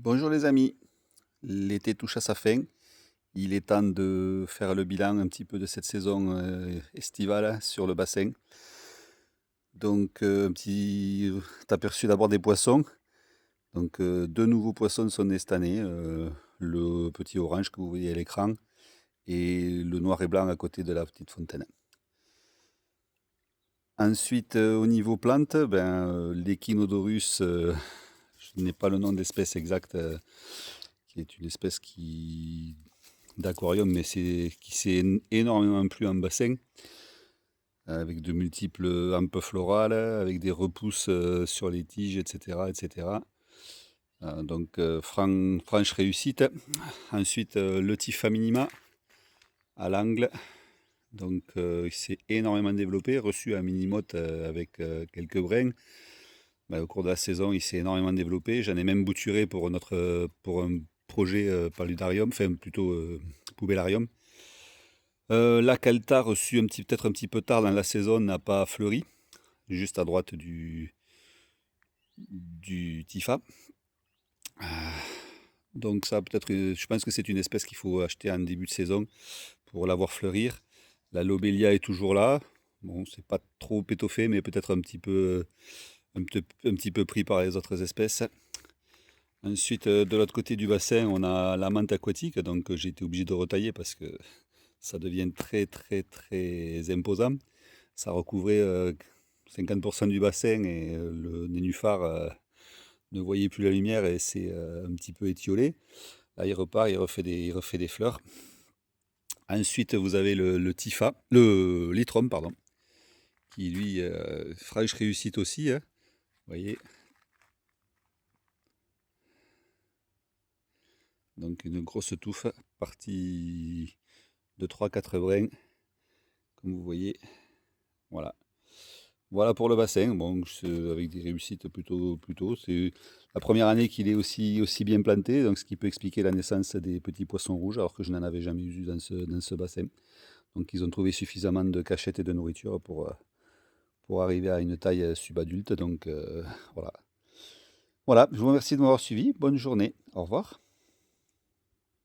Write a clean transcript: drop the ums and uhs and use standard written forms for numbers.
Bonjour les amis, l'été touche à sa fin. Il est temps de faire le bilan un petit peu de cette saison estivale sur le bassin. Donc un petit aperçu d'abord des poissons. Donc deux nouveaux poissons sont nés cette année. Le petit orange que vous voyez à l'écran et le noir et blanc à côté de la petite fontaine. Ensuite au niveau plantes, l'Echinodorus, je n'ai pas le nom d'espèce exact, qui est une espèce d'aquarium, mais qui s'est énormément plu en bassin, avec de multiples hampes florales, avec des repousses sur les tiges, etc. etc. Donc franche réussite. Ensuite le Tifa minima à l'angle. Donc il s'est énormément développé, reçu un mini-motte avec quelques brins. Au cours de la saison, il s'est énormément développé. J'en ai même bouturé pour un projet paludarium, enfin plutôt poubellarium. La Calta, reçue peut-être un petit peu tard dans la saison, n'a pas fleuri, juste à droite du Tifa. Donc ça, peut-être, je pense que c'est une espèce qu'il faut acheter en début de saison pour la voir fleurir. La Lobelia est toujours là. Bon, c'est pas trop étoffé, mais peut-être un petit peu pris par les autres espèces. Ensuite, de l'autre côté du bassin, on a la menthe aquatique, donc j'ai été obligé de retailler parce que ça devient très très très imposant. Ça recouvrait 50% du bassin et le nénuphar ne voyait plus la lumière et s'est un petit peu étiolé. Là, il repart, il refait des fleurs. Ensuite, vous avez le Tifa, le Litrum, pardon, qui lui, fraîche réussite aussi, hein, vous voyez. Donc une grosse touffe, partie de 3-4 brins, comme vous voyez. Voilà. Voilà pour le bassin, bon, avec des réussites plutôt. C'est la première année qu'il est aussi bien planté, donc ce qui peut expliquer la naissance des petits poissons rouges, alors que je n'en avais jamais vu dans ce bassin. Donc ils ont trouvé suffisamment de cachettes et de nourriture pour arriver à une taille subadulte. Donc voilà. Voilà, je vous remercie de m'avoir suivi. Bonne journée. Au revoir.